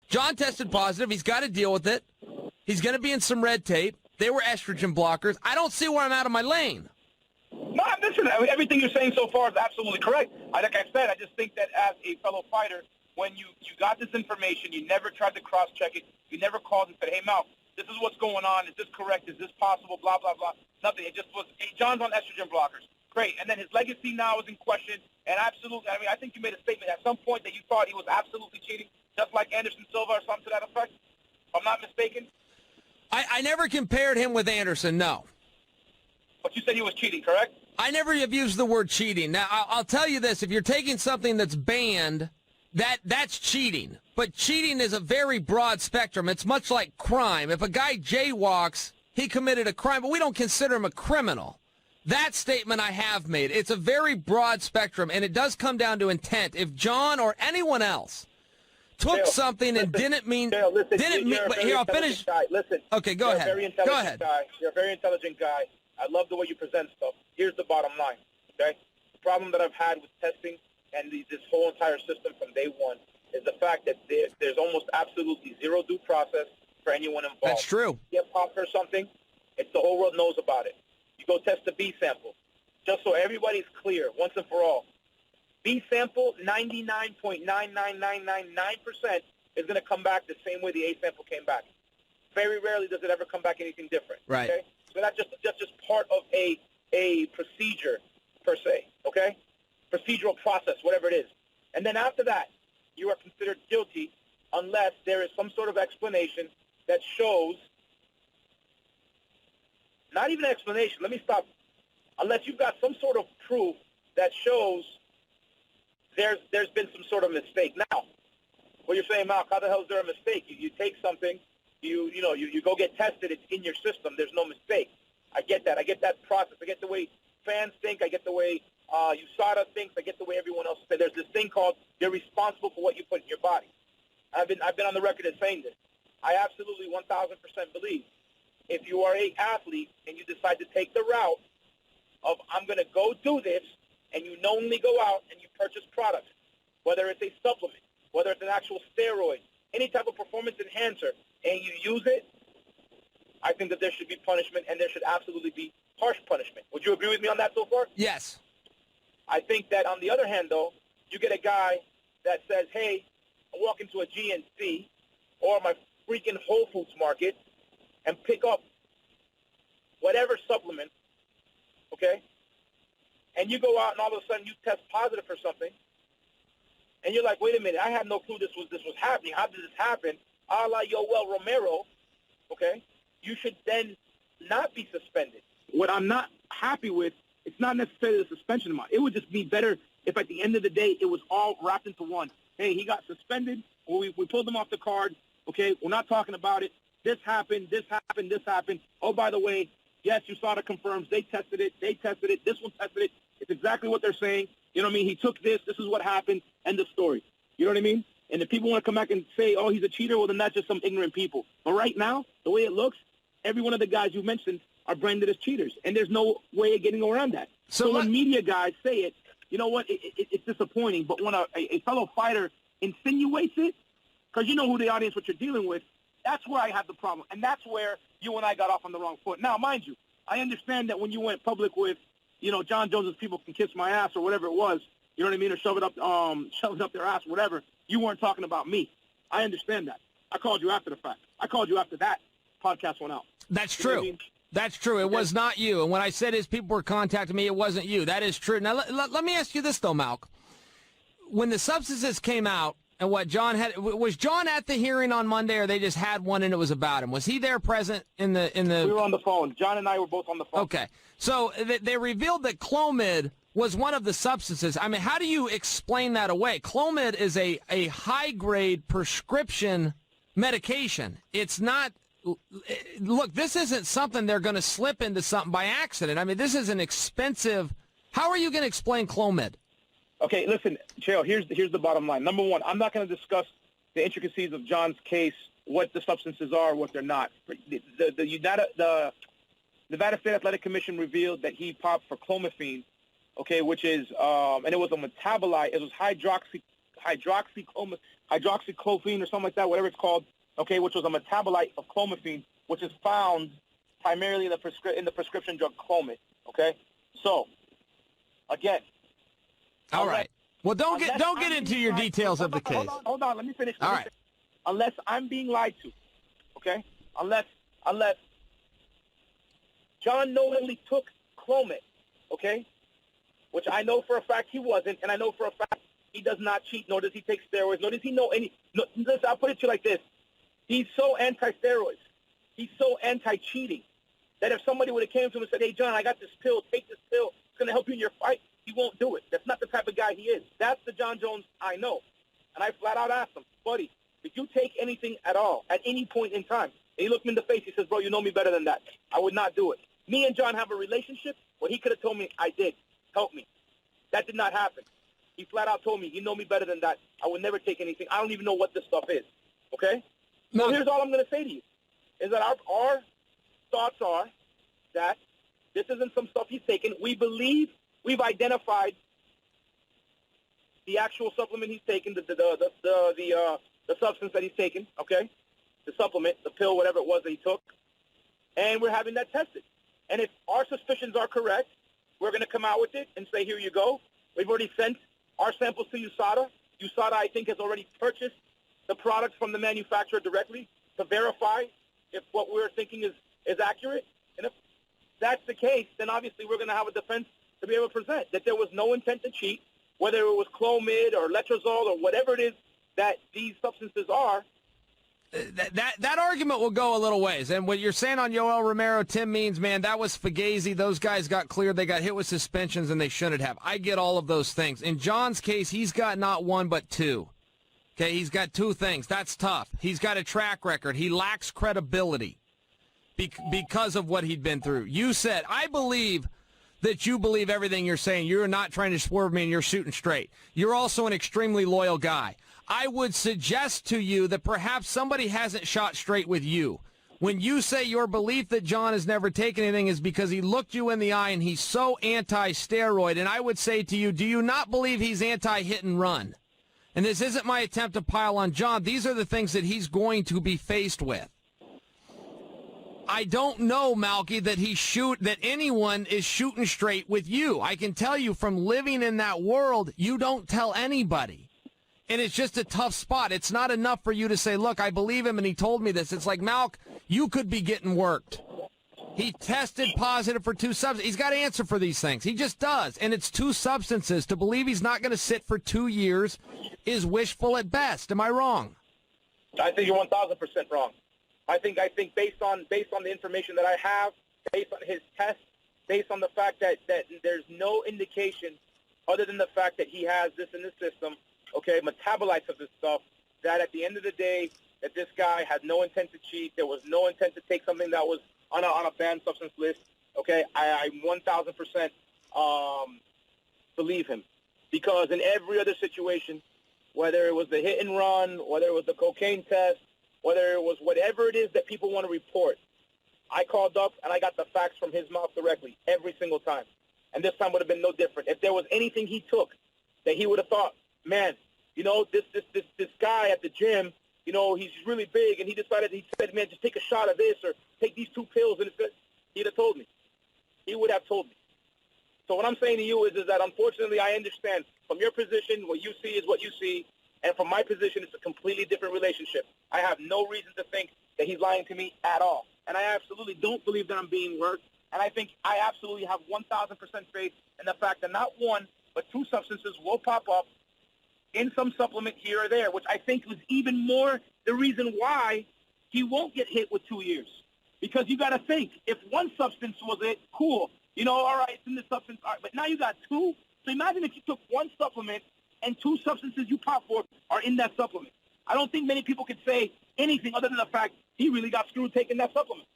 John tested positive. He's got to deal with it. He's going to be in some red tape. They were estrogen blockers. I don't see where I'm out of my lane. No, listen, everything you're saying so far is absolutely correct. Like I said, I just think that as a fellow fighter, when you got this information, you never tried to cross-check it. You never called and said, hey, Mal, this is what's going on. Is this correct? Is this possible? Blah, blah, blah. Nothing. It just was, hey, John's on estrogen blockers. Great. And then his legacy now is in question. And absolutely, I think you made a statement at some point that you thought he was absolutely cheating, just like Anderson Silva or something to that effect, if I'm not mistaken. I never compared him with Anderson, no. But you said he was cheating, correct? I never have used the word cheating. Now, I'll tell you this. If you're taking something that's banned, that's cheating. But cheating is a very broad spectrum. It's much like crime. If a guy jaywalks, he committed a crime, but we don't consider him a criminal. That statement I have made. It's a very broad spectrum, and it does come down to intent. If John or anyone else took something and didn't mean... Chael, listen, here, I'll finish. Guy. Listen, okay, go ahead. Go ahead. You're a very intelligent guy. I love the way you present stuff. Here's the bottom line, okay? The problem that I've had with testing and this whole entire system from day one is the fact that there's almost absolutely zero due process for anyone involved. That's true. You get popped for something, it's the whole world knows about it. You go test the B sample. Just so everybody's clear, once and for all, B sample, 99.99999% is going to come back the same way the A sample came back. Very rarely does it ever come back anything different. Right. Okay? So that's just part of a procedure, per se, okay? Procedural process, whatever it is. And then after that, you are considered guilty unless there is some sort of explanation that shows, not even an explanation, let me stop, unless you've got some sort of proof that shows there's been some sort of mistake. Now, what you're saying, Mark, how the hell is there a mistake? You take something, you go get tested, it's in your system, there's no mistake. I get that. I get that process. I get the way fans think. I get the way USADA thinks. I get the way everyone else thinks. There's this thing called you're responsible for what you put in your body. I've been on the record as saying this. I absolutely 1,000% believe if you are an athlete and you decide to take the route of I'm going to go do this, and you knowingly go out and you purchase products, whether it's a supplement, whether it's an actual steroid, any type of performance enhancer, and you use it, I think that there should be punishment, and there should absolutely be harsh punishment. Would you agree with me on that so far? Yes. I think that on the other hand, though, you get a guy that says, hey, I walk into a GNC or my freaking Whole Foods market and pick up whatever supplement, okay, and you go out and all of a sudden you test positive for something, and you're like, wait a minute, I had no clue this was happening. How did this happen? A la Yoel Romero, okay? You should then not be suspended. What I'm not happy with, it's not necessarily the suspension amount. It would just be better if at the end of the day it was all wrapped into one. Hey, he got suspended, or we pulled him off the card. Okay, we're not talking about it. This happened, this happened, this happened. Oh, by the way, yes, USADA confirms they tested it, this one tested it. It's exactly what they're saying. You know what I mean? He took this is what happened, end of story. You know what I mean? And if people want to come back and say, oh, he's a cheater, well, then that's just some ignorant people. But right now, the way it looks, every one of the guys you mentioned are branded as cheaters, and there's no way of getting around that. So when media guys say it, you know what, it's disappointing. But when a fellow fighter insinuates it, because you know who the audience, what you're dealing with, that's where I have the problem. And that's where you and I got off on the wrong foot. Now, mind you, I understand that when you went public with, you know, John Jones's people can kiss my ass or whatever it was, you know what I mean, or shove it up their ass, whatever, you weren't talking about me. I understand that. I called you after the fact. I called you after that podcast went out. That's true. I mean? That's true. It was not you. And when I said his people were contacting me, it wasn't you. That is true. Now, let me ask you this, though, Malk. When the substances came out and what John had, was John at the hearing on Monday, or they just had one and it was about him? Was he there present in the... We were on the phone. John and I were both on the phone. Okay. So they revealed that Clomid was one of the substances. I mean, how do you explain that away? Clomid is a high-grade prescription medication. It's not... Look, this isn't something they're going to slip into something by accident. I mean, this is an expensive... How are you going to explain Clomid? Okay, listen, Chael, here's the bottom line. Number one, I'm not going to discuss the intricacies of John's case, what the substances are, what they're not. The Nevada State Athletic Commission revealed that he popped for clomiphene, okay, which is, and it was a metabolite. It was hydroxychloroquine or something like that, whatever it's called, okay, which was a metabolite of clomiphene, which is found primarily in the prescription drug Clomid, okay? So, again. All right. Well, don't get into your details of the case. Hold on, let me finish. All right. Unless I'm being lied to, okay? Unless John knowingly took Clomid, okay? Which I know for a fact he wasn't, and I know for a fact he does not cheat, nor does he take steroids, nor does he know any. No, listen, I'll put it to you like this. He's so anti-steroids. He's so anti-cheating that if somebody would have came to him and said, hey, John, I got this pill, take this pill, it's going to help you in your fight, he won't do it. That's not the type of guy he is. That's the John Jones I know. And I flat out asked him, buddy, did you take anything at all at any point in time? And he looked me in the face. He says, bro, you know me better than that. I would not do it. Me and John have a relationship where he could have told me I did. Help me. That did not happen. He flat out told me, you know me better than that. I would never take anything. I don't even know what this stuff is. Okay? So here's all I'm going to say to you, is that our thoughts are that this isn't some stuff he's taken. We believe we've identified the actual supplement he's taken, the substance that he's taken, okay? The supplement, the pill, whatever it was that he took. And we're having that tested. And if our suspicions are correct, we're going to come out with it and say, here you go. We've already sent our samples to USADA. USADA, I think, has already purchased the products from the manufacturer directly to verify if what we're thinking is accurate. And if that's the case, then obviously we're going to have a defense to be able to present that there was no intent to cheat, whether it was Clomid or letrozole or whatever it is that these substances are. That argument will go a little ways. And what you're saying on Yoel Romero, Tim Means, man, that was Fugazi. Those guys got cleared. They got hit with suspensions, and they shouldn't have. I get all of those things. In John's case, he's got not one but two. Okay, he's got two things. That's tough. He's got a track record. He lacks credibility because of what he'd been through. You said, I believe that you believe everything you're saying. You're not trying to swerve me, and you're shooting straight. You're also an extremely loyal guy. I would suggest to you that perhaps somebody hasn't shot straight with you. When you say your belief that John has never taken anything is because he looked you in the eye and he's so anti-steroid, and I would say to you, do you not believe he's anti-hit and run? And this isn't my attempt to pile on John. These are the things that he's going to be faced with. I don't know, Malky, that anyone is shooting straight with you. I can tell you from living in that world, you don't tell anybody. And it's just a tough spot. It's not enough for you to say, look, I believe him and he told me this. It's like, Malk, you could be getting worked. He tested positive for two substances. He's got to answer for these things. He just does. And it's two substances. To believe he's not going to sit for 2 years is wishful at best. Am I wrong? I think you're 1,000% wrong. I think based on the information that I have, based on his test, based on the fact that there's no indication other than the fact that he has this in his system, okay, metabolites of this stuff, that at the end of the day, that this guy had no intent to cheat. There was no intent to take something that was on a banned substance list. Okay, I 1,000% believe him, because in every other situation, whether it was the hit and run, whether it was the cocaine test, whether it was whatever it is that people want to report, I called up and I got the facts from his mouth directly every single time. And this time would have been no different. If there was anything he took that he would have thought, man, you know, this guy at the gym, you know, he's really big, and he said, man, just take a shot of this or take these 2 pills, and it's good. He'd have told me. He would have told me. So what I'm saying to you is that unfortunately I understand from your position, what you see is what you see, and from my position, it's a completely different relationship. I have no reason to think that he's lying to me at all. And I absolutely don't believe that I'm being worked. And I think I absolutely have 1,000% faith in the fact that not one, but 2 substances will pop up in some supplement here or there, which I think was even more the reason why he won't get hit with 2 years. Because you got to think, if one substance was it, cool. You know, all right, it's in the substance. All right, but now you got 2. So imagine if you took one supplement and 2 substances you pop for are in that supplement. I don't think many people could say anything other than the fact he really got screwed taking that supplement.